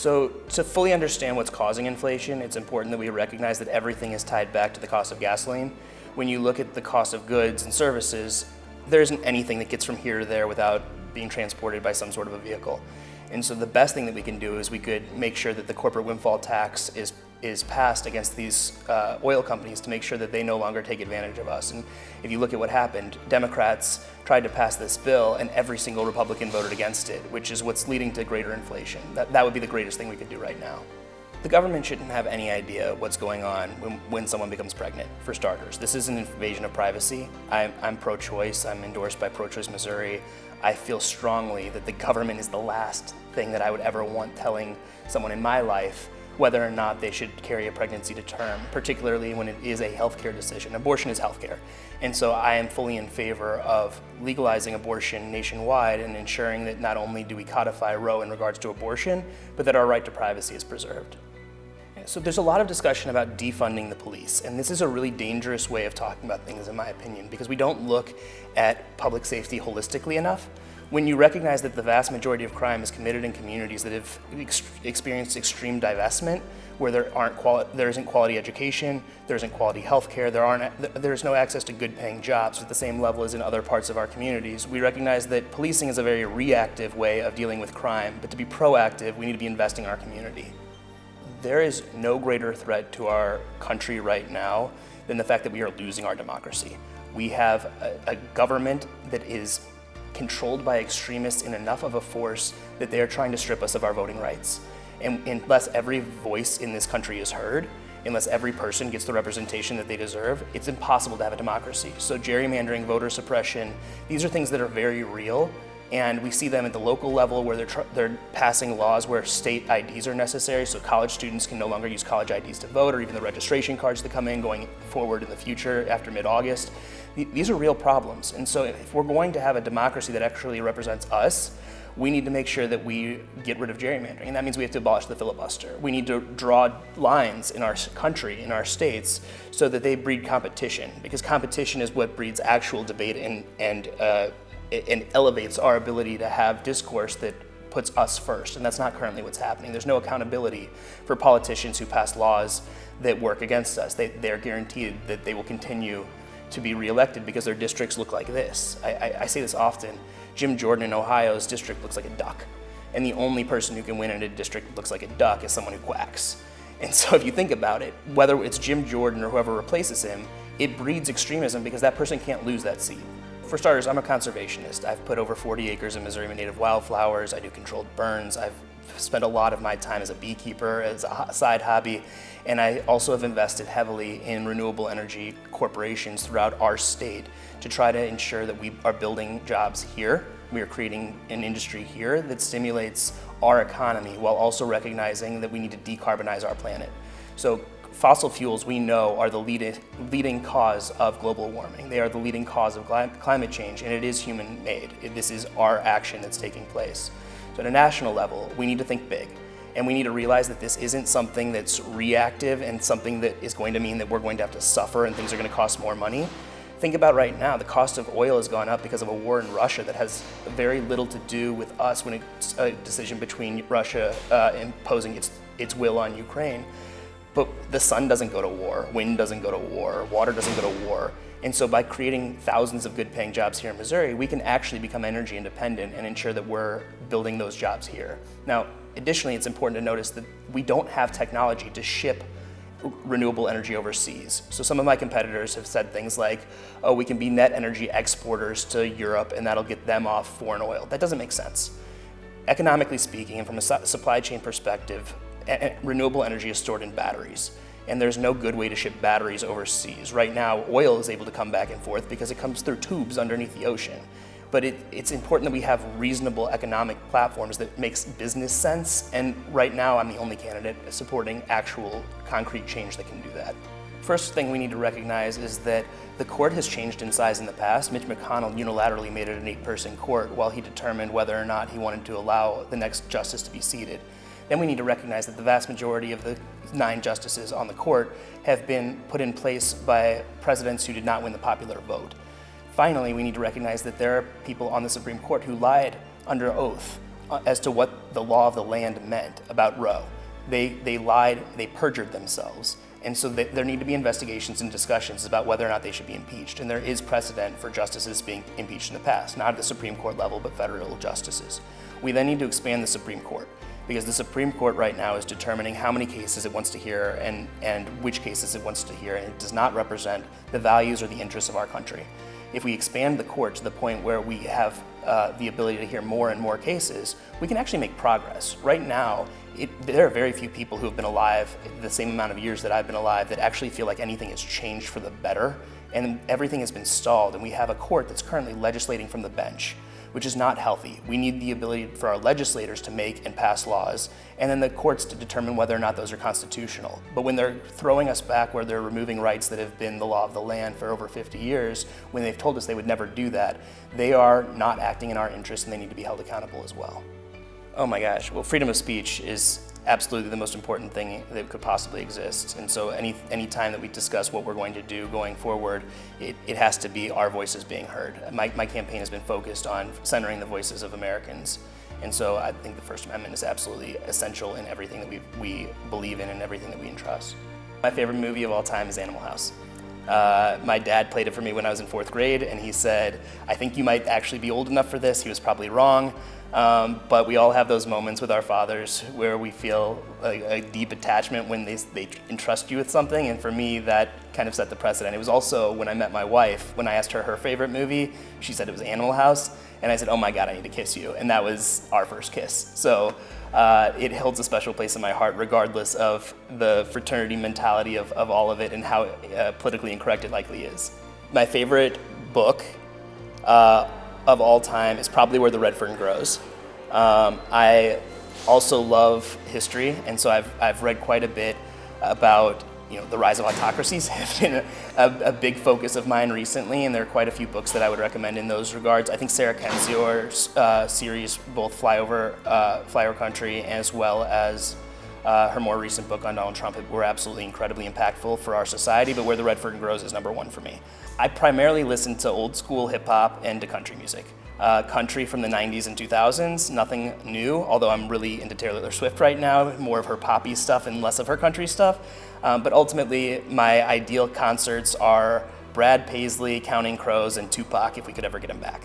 So to fully understand what's causing inflation, it's important that we recognize that everything is tied back to the cost of gasoline. When you look at the cost of goods and services, there isn't anything that gets from here to there without being transported by some sort of a vehicle. And so the best thing that we can do is we could make sure that the corporate windfall tax is passed against these oil companies to make sure that they no longer take advantage of us. And if you look at what happened, Democrats tried to pass this bill and every single Republican voted against it, which is what's leading to greater inflation. That would be the greatest thing we could do right now. The government shouldn't have any idea what's going on when someone becomes pregnant, for starters. This is an invasion of privacy. I'm pro-choice, I'm endorsed by Pro-Choice Missouri. I feel strongly that the government is the last thing that I would ever want telling someone in my life whether or not they should carry a pregnancy to term, particularly when it is a healthcare decision. Abortion is healthcare. And so I am fully in favor of legalizing abortion nationwide and ensuring that not only do we codify Roe in regards to abortion, but that our right to privacy is preserved. So there's a lot of discussion about defunding the police, and this is a really dangerous way of talking about things, in my opinion, because we don't look at public safety holistically enough. When you recognize that the vast majority of crime is committed in communities that have experienced extreme divestment, where there isn't quality education, there isn't quality health care, there's no access to good paying jobs at the same level as in other parts of our communities, we recognize that policing is a very reactive way of dealing with crime, but to be proactive, we need to be investing in our community. There is no greater threat to our country right now than the fact that we are losing our democracy. We have a government that is controlled by extremists in enough of a force that they are trying to strip us of our voting rights. And unless every voice in this country is heard, unless every person gets the representation that they deserve, it's impossible to have a democracy. So gerrymandering, voter suppression, these are things that are very real. And we see them at the local level where they're passing laws where state IDs are necessary, so college students can no longer use college IDs to vote, or even the registration cards that come in going forward in the future after mid-August. These are real problems. And so if we're going to have a democracy that actually represents us, we need to make sure that we get rid of gerrymandering. And that means we have to abolish the filibuster. We need to draw lines in our country, in our states, so that they breed competition, because competition is what breeds actual debate and elevates our ability to have discourse that puts us first, and that's not currently what's happening. There's no accountability for politicians who pass laws that work against us. They're guaranteed that they will continue to be reelected because their districts look like this. I say this often. Jim Jordan in Ohio's district looks like a duck, and the only person who can win in a district that looks like a duck is someone who quacks. And so if you think about it, whether it's Jim Jordan or whoever replaces him, it breeds extremism because that person can't lose that seat. For starters, I'm a conservationist. I've put over 40 acres in Missouri with native wildflowers. I do controlled burns. I've spent a lot of my time as a beekeeper, as a side hobby, and I also have invested heavily in renewable energy corporations throughout our state to try to ensure that we are building jobs here. We are creating an industry here that stimulates our economy while also recognizing that we need to decarbonize our planet. So fossil fuels, we know, are the leading cause of global warming. They are the leading cause of climate change, and it is human-made. This is our action that's taking place. So at a national level, we need to think big, and we need to realize that this isn't something that's reactive and something that is going to mean that we're going to have to suffer and things are going to cost more money. Think about right now, the cost of oil has gone up because of a war in Russia that has very little to do with us when it's a decision between Russia imposing its will on Ukraine. But the sun doesn't go to war, wind doesn't go to war, water doesn't go to war. And so by creating thousands of good paying jobs here in Missouri, we can actually become energy independent and ensure that we're building those jobs here. Now, additionally, it's important to notice that we don't have technology to ship renewable energy overseas. So some of my competitors have said things like, oh, we can be net energy exporters to Europe and that'll get them off foreign oil. That doesn't make sense. Economically speaking, and from a supply chain perspective, renewable energy is stored in batteries, and there's no good way to ship batteries overseas. Right now, oil is able to come back and forth because it comes through tubes underneath the ocean. But it's important that we have reasonable economic platforms that makes business sense, and right now I'm the only candidate supporting actual concrete change that can do that. First thing we need to recognize is that the court has changed in size in the past. Mitch McConnell unilaterally made it an 8-person court while he determined whether or not he wanted to allow the next justice to be seated. Then we need to recognize that the vast majority of the 9 justices on the court have been put in place by presidents who did not win the popular vote. Finally, we need to recognize that there are people on the Supreme Court who lied under oath as to what the law of the land meant about Roe. They lied, they perjured themselves. And so there need to be investigations and discussions about whether or not they should be impeached. And there is precedent for justices being impeached in the past, not at the Supreme Court level, but federal justices. We then need to expand the Supreme Court, because the Supreme Court right now is determining how many cases it wants to hear and which cases it wants to hear, and it does not represent the values or the interests of our country. If we expand the court to the point where we have the ability to hear more and more cases, we can actually make progress. Right now, there are very few people who have been alive the same amount of years that I've been alive that actually feel like anything has changed for the better, and everything has been stalled, and we have a court that's currently legislating from the bench, which is not healthy. We need the ability for our legislators to make and pass laws, and then the courts to determine whether or not those are constitutional. But when they're throwing us back, where they're removing rights that have been the law of the land for over 50 years, when they've told us they would never do that, they are not acting in our interest, and they need to be held accountable as well. Oh my gosh, well, freedom of speech is absolutely the most important thing that could possibly exist. And so any time that we discuss what we're going to do going forward, it has to be our voices being heard. My campaign has been focused on centering the voices of Americans. And so I think the First Amendment is absolutely essential in everything that we believe in and everything that we entrust. My favorite movie of all time is Animal House. My dad played it for me when I was in 4th grade, and he said, "I think you might actually be old enough for this." He was probably wrong. But we all have those moments with our fathers where we feel a deep attachment when they entrust you with something, and for me, that kind of set the precedent. It was also when I met my wife, when I asked her favorite movie, she said it was Animal House, and I said, "Oh my God, I need to kiss you," and that was our first kiss. So it holds a special place in my heart, regardless of the fraternity mentality of all of it and how politically incorrect it likely is. My favorite book of all time is probably Where the Red Fern Grows. I also love history, and so I've read quite a bit about the rise of autocracies. Have been a big focus of mine recently, and there are quite a few books that I would recommend in those regards. I think Sarah Kendzior's series, both Flyover Country, as well as her more recent book on Donald Trump, were absolutely incredibly impactful for our society, but Where the Red Fern Grows is #1 for me. I primarily listen to old school hip hop and to country music. Country from the 90s and 2000s, nothing new, although I'm really into Taylor Swift right now, more of her poppy stuff and less of her country stuff. But ultimately, my ideal concerts are Brad Paisley, Counting Crows, and Tupac, if we could ever get him back.